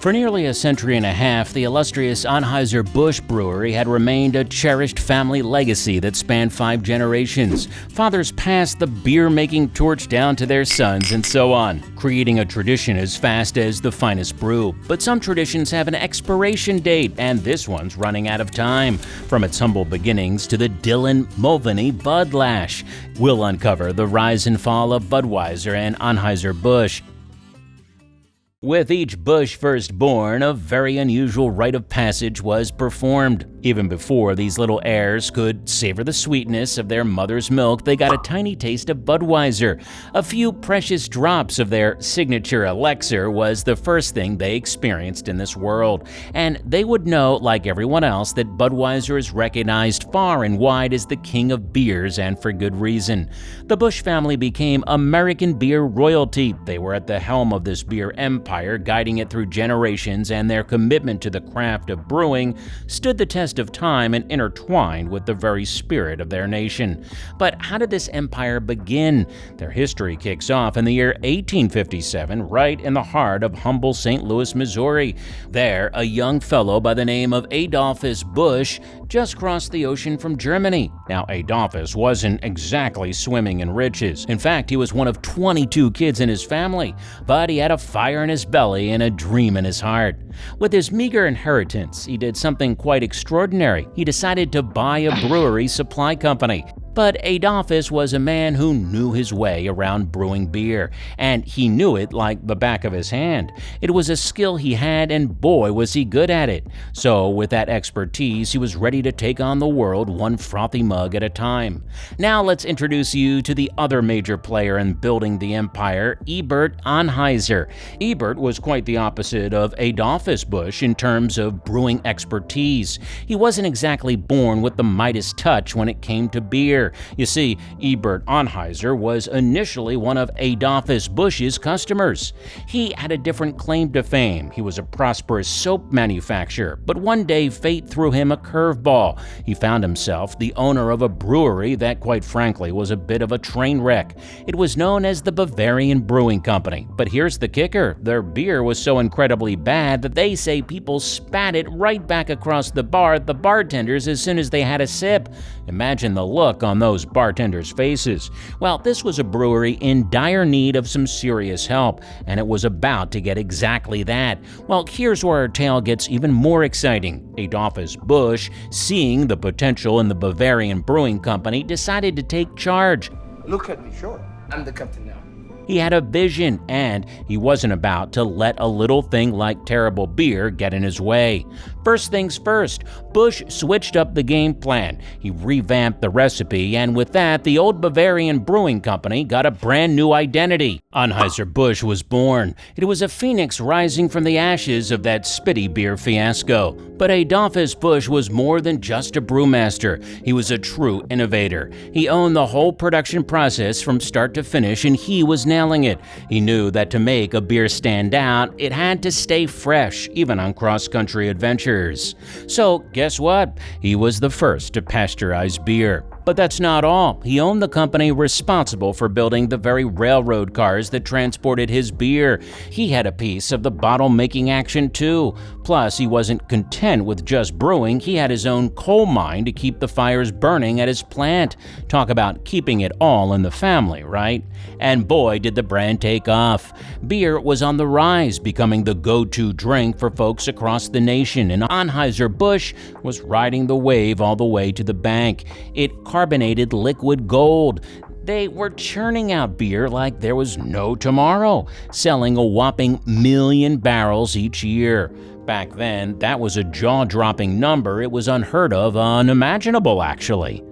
For nearly a century and a half, the illustrious Anheuser-Busch brewery had remained a cherished family legacy that spanned 5 generations. Fathers passed the beer-making torch down to their sons and so on, creating a tradition as fast as the finest brew. But some traditions have an expiration date, and this one's running out of time. From its humble beginnings to the Dylan Mulvaney Bud Lash, we'll uncover the rise and fall of Budweiser and Anheuser-Busch. With each Busch first born, a very unusual rite of passage was performed. Even before these little heirs could savor the sweetness of their mother's milk, they got a tiny taste of Budweiser. A few precious drops of their signature elixir was the first thing they experienced in this world. And they would know, like everyone else, that Budweiser is recognized far and wide as the king of beers, and for good reason. The Busch family became American beer royalty. They were at the helm of this beer empire, guiding it through generations, and their commitment to the craft of brewing stood the test of time and intertwined with the very spirit of their nation. But how did this empire begin? Their history kicks off in the year 1857, right in the heart of humble St. Louis, Missouri. There, a young fellow by the name of Adolphus Busch just crossed the ocean from Germany. Now, Adolphus wasn't exactly swimming in riches. In fact, he was one of 22 kids in his family, but he had a fire in his belly and a dream in his heart. With his meager inheritance, he did something quite extraordinary. He decided to buy a brewery supply company. But Adolphus was a man who knew his way around brewing beer, and he knew it like the back of his hand. It was a skill he had, and boy was he good at it. So with that expertise, he was ready to take on the world one frothy mug at a time. Now let's introduce you to the other major player in building the empire, Ebert Anheuser. Ebert was quite the opposite of Adolphus Busch in terms of brewing expertise. He wasn't exactly born with the Midas touch when it came to beer. You see, Ebert Anheuser was initially one of Adolphus Busch's customers. He had a different claim to fame. He was a prosperous soap manufacturer, but one day fate threw him a curveball. He found himself the owner of a brewery that, quite frankly, was a bit of a train wreck. It was known as the Bavarian Brewing Company, but here's the kicker. Their beer was so incredibly bad that they say people spat it right back across the bar at the bartenders as soon as they had a sip. Imagine the look on those bartenders' faces. Well, this was a brewery in dire need of some serious help, and it was about to get exactly that. Well, here's where our tale gets even more exciting. Adolphus Busch, seeing the potential in the Bavarian Brewing Company, decided to take charge. Look at me, sure. I'm the captain now. He had a vision, and he wasn't about to let a little thing like terrible beer get in his way. First things first, Busch switched up the game plan. He revamped the recipe, and with that, the old Bavarian Brewing Company got a brand new identity. Anheuser-Busch was born. It was a phoenix rising from the ashes of that spitty beer fiasco. But Adolphus Busch was more than just a brewmaster. He was a true innovator. He owned the whole production process from start to finish, and he was nailing it. He knew that to make a beer stand out, it had to stay fresh, even on cross-country adventures. So, guess what? He was the first to pasteurize beer. But that's not all. He owned the company responsible for building the very railroad cars that transported his beer. He had a piece of the bottle-making action too. Plus, he wasn't content with just brewing. He had his own coal mine to keep the fires burning at his plant. Talk about keeping it all in the family, right? And boy, did the brand take off. Beer was on the rise, becoming the go-to drink for folks across the nation, and Anheuser-Busch was riding the wave all the way to the bank. It carbonated liquid gold. They were churning out beer like there was no tomorrow, selling a whopping 1 million barrels each year. Back then, that was a jaw-dropping number. It was unheard of, unimaginable actually.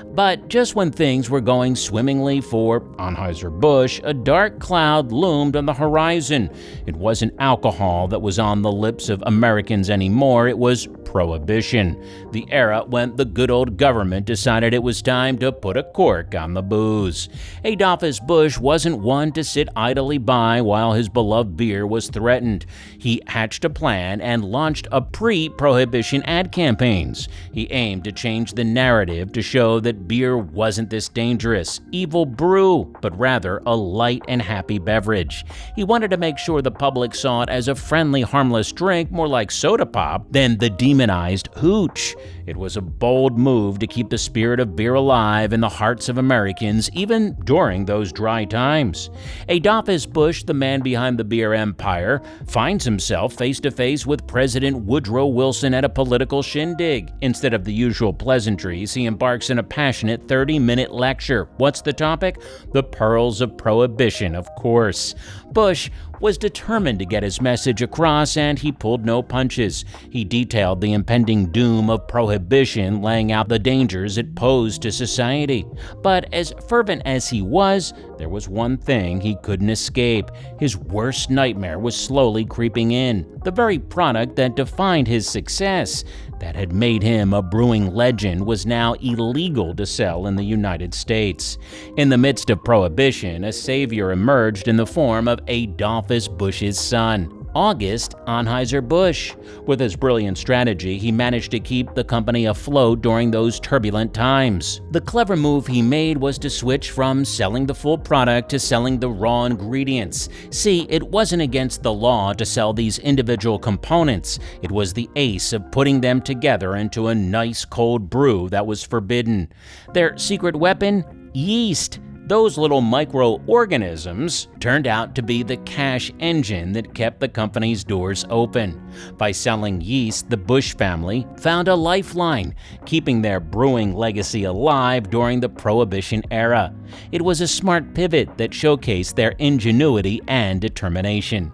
But just when things were going swimmingly for Anheuser-Busch, a dark cloud loomed on the horizon. It wasn't alcohol that was on the lips of Americans anymore, it was Prohibition, the era when the good old government decided it was time to put a cork on the booze. Adolphus Busch wasn't one to sit idly by while his beloved beer was threatened. He hatched a plan and launched a pre-prohibition ad campaigns. He aimed to change the narrative to show know that beer wasn't this dangerous, evil brew, but rather a light and happy beverage. He wanted to make sure the public saw it as a friendly, harmless drink, more like soda pop, than the demonized hooch. It was a bold move to keep the spirit of beer alive in the hearts of Americans, even during those dry times. Adolphus Busch, the man behind the beer empire, finds himself face-to-face with President Woodrow Wilson at a political shindig. Instead of the usual pleasantries, he embarks in a passionate 30-minute lecture. What's the topic? The perils of Prohibition, of course. Busch was determined to get his message across, and he pulled no punches. He detailed the impending doom of Prohibition, laying out the dangers it posed to society. But as fervent as he was, there was one thing he couldn't escape. His worst nightmare was slowly creeping in, the very product that defined his success, that had made him a brewing legend, was now illegal to sell in the United States. In the midst of Prohibition, a savior emerged in the form of Adolphus Busch's son, August Anheuser-Busch. With his brilliant strategy, he managed to keep the company afloat during those turbulent times. The clever move he made was to switch from selling the full product to selling the raw ingredients. See, it wasn't against the law to sell these individual components. It was the ace of putting them together into a nice cold brew that was forbidden. Their secret weapon? Yeast. Those little microorganisms turned out to be the cash engine that kept the company's doors open. By selling yeast, the Busch family found a lifeline, keeping their brewing legacy alive during the Prohibition era. It was a smart pivot that showcased their ingenuity and determination.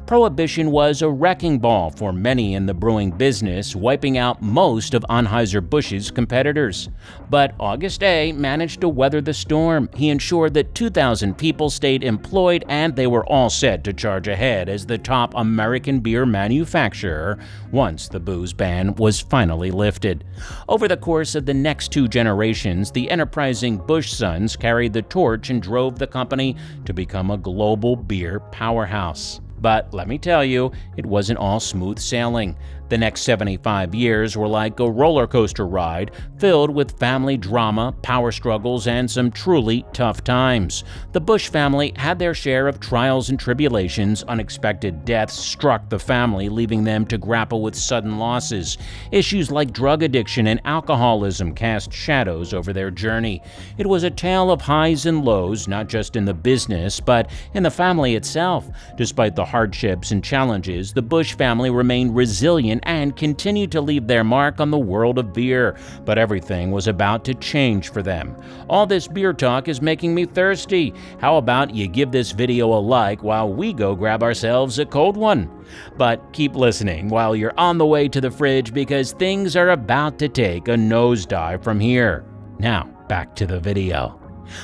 Prohibition was a wrecking ball for many in the brewing business, wiping out most of Anheuser-Busch's competitors. But August A. managed to weather the storm. He ensured that 2,000 people stayed employed, and they were all set to charge ahead as the top American beer manufacturer once the booze ban was finally lifted. Over the course of the next 2 generations, the enterprising Busch sons carried the torch and drove the company to become a global beer powerhouse. But let me tell you, it wasn't all smooth sailing. The next 75 years were like a roller coaster ride, filled with family drama, power struggles, and some truly tough times. The Busch family had their share of trials and tribulations. Unexpected deaths struck the family, leaving them to grapple with sudden losses. Issues like drug addiction and alcoholism cast shadows over their journey. It was a tale of highs and lows, not just in the business, but in the family itself. Despite the hardships and challenges, the Busch family remained resilient and continued to leave their mark on the world of beer. But everything was about to change for them. All this beer talk is making me thirsty. How about you give this video a like while we go grab ourselves a cold one? But keep listening while you're on the way to the fridge, because things are about to take a nosedive from here. Now, back to the video.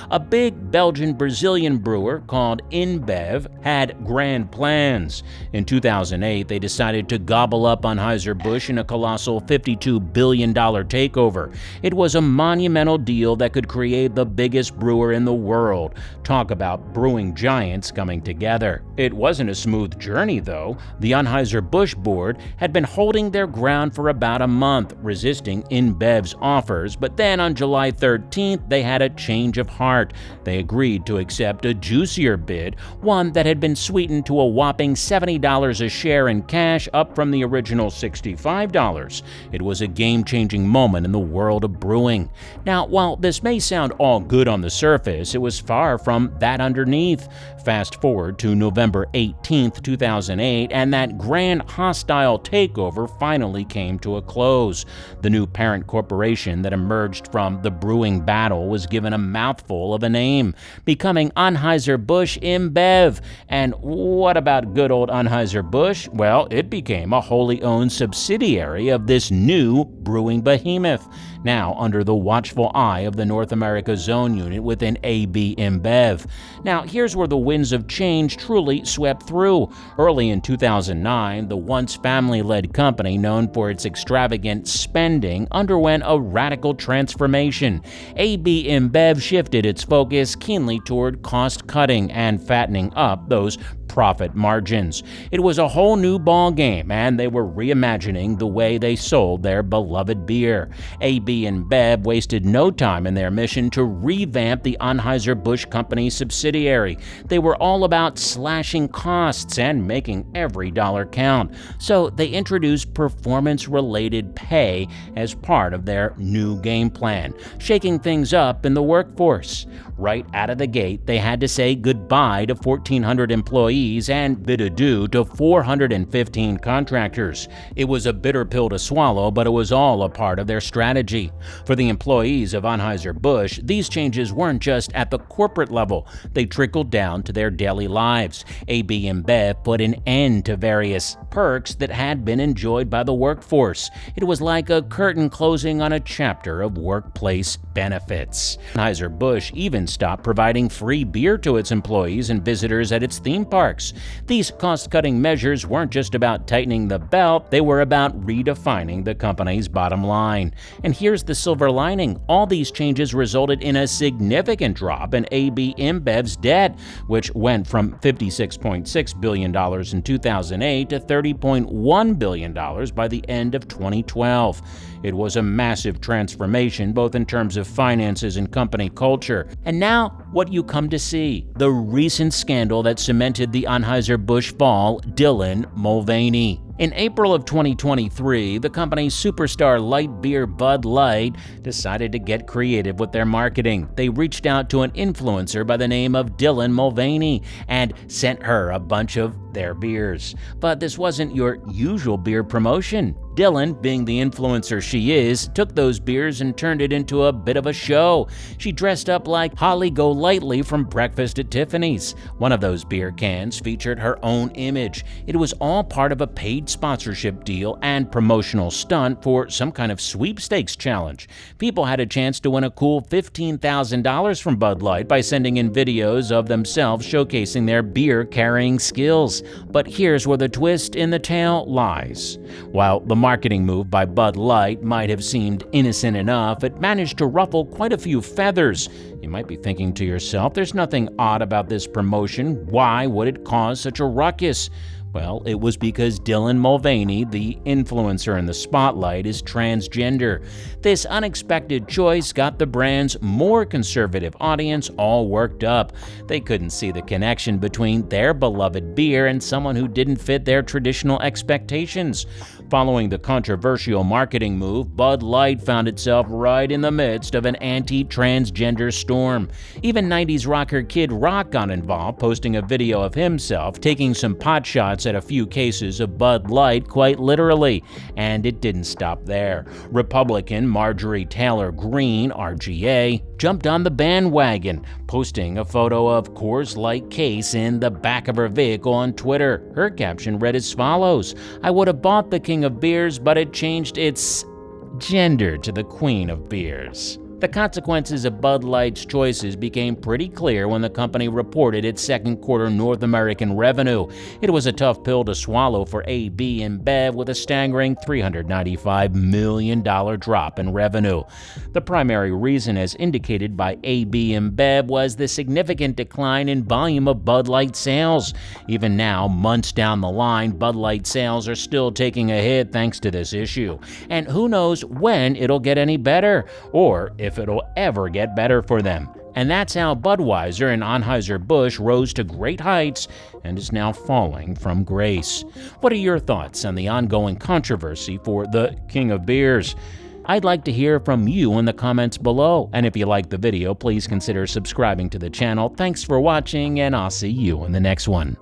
A big Belgian-Brazilian brewer called InBev had grand plans. In 2008, they decided to gobble up Anheuser-Busch in a colossal $52 billion takeover. It was a monumental deal that could create the biggest brewer in the world. Talk about brewing giants coming together. It wasn't a smooth journey, though. The Anheuser-Busch board had been holding their ground for about a month, resisting InBev's offers, but then on July 13th, they had a change of heart. They agreed to accept a juicier bid, one that had been sweetened to a whopping $70 a share in cash, up from the original $65. It was a game-changing moment in the world of brewing. Now, while this may sound all good on the surface, it was far from that underneath. Fast forward to November 18th, 2008, and that grand hostile takeover finally came to a close. The new parent corporation that emerged from the brewing battle was given a mouthful of a name, becoming Anheuser-Busch InBev. And what about good old Anheuser-Busch? Well, it became a wholly owned subsidiary of this new brewing behemoth, now under the watchful eye of the North America Zone Unit within AB InBev. Now, here's where the winds of change truly swept through. Early in 2009, the once family-led company, known for its extravagant spending, underwent a radical transformation. AB InBev shifted its focus keenly toward cost-cutting and fattening up those profit margins. It was a whole new ballgame, and they were reimagining the way they sold their beloved beer. AB InBev wasted no time in their mission to revamp the Anheuser-Busch Company subsidiary. They were all about slashing costs and making every dollar count. So they introduced performance-related pay as part of their new game plan, shaking things up in the workforce. Right out of the gate, they had to say goodbye to 1,400 employees and bid adieu to 415 contractors. It was a bitter pill to swallow, but it was all a part of their strategy. For the employees of Anheuser-Busch, these changes weren't just at the corporate level. They trickled down to their daily lives. AB InBev put an end to various perks that had been enjoyed by the workforce. It was like a curtain closing on a chapter of workplace benefits. Anheuser-Busch even stopped providing free beer to its employees and visitors at its theme parks. These cost-cutting measures weren't just about tightening the belt, they were about redefining the company's bottom line. And here's the silver lining. All these changes resulted in a significant drop in AB InBev's debt, which went from $56.6 billion in 2008 to $30.1 billion by the end of 2012. It was a massive transformation, both in terms of finances and company culture. And now, what you come to see, the recent scandal that cemented the Anheuser-Busch fall, Dylan Mulvaney. In April of 2023, the company's superstar light beer Bud Light decided to get creative with their marketing. They reached out to an influencer by the name of Dylan Mulvaney and sent her a bunch of their beers. But this wasn't your usual beer promotion. Dylan, being the influencer she is, took those beers and turned it into a bit of a show. She dressed up like Holly Golightly from Breakfast at Tiffany's. One of those beer cans featured her own image. It was all part of a paid sponsorship deal and promotional stunt for some kind of sweepstakes challenge. People had a chance to win a cool $15,000 from Bud Light by sending in videos of themselves showcasing their beer-carrying skills. But here's where the twist in the tale lies. While the marketing move by Bud Light might have seemed innocent enough, it managed to ruffle quite a few feathers. You might be thinking to yourself, there's nothing odd about this promotion. Why would it cause such a ruckus? Well, it was because Dylan Mulvaney, the influencer in the spotlight, is transgender. This unexpected choice got the brand's more conservative audience all worked up. They couldn't see the connection between their beloved beer and someone who didn't fit their traditional expectations. Following the controversial marketing move, Bud Light found itself right in the midst of an anti-transgender storm. Even 90s rocker Kid Rock got involved, posting a video of himself taking some pot shots at a few cases of Bud Light, quite literally. And it didn't stop there. Republican Marjorie Taylor Greene, RGA, jumped on the bandwagon, posting a photo of Coors Light case in the back of her vehicle on Twitter. Her caption read as follows: "I would have bought the King of Beers, but it changed its gender to the Queen of Beers." The consequences of Bud Light's choices became pretty clear when the company reported its second quarter North American revenue. It was a tough pill to swallow for AB InBev, with a staggering $395 million drop in revenue. The primary reason, as indicated by AB InBev, was the significant decline in volume of Bud Light sales. Even now, months down the line, Bud Light sales are still taking a hit thanks to this issue. And who knows when it'll get any better, or if it'll ever get better for them. And that's how Budweiser and Anheuser-Busch rose to great heights and is now falling from grace. What are your thoughts on the ongoing controversy for the King of Beers? I'd like to hear from you in the comments below. And if you like the video, please consider subscribing to the channel. Thanks for watching, and I'll see you in the next one.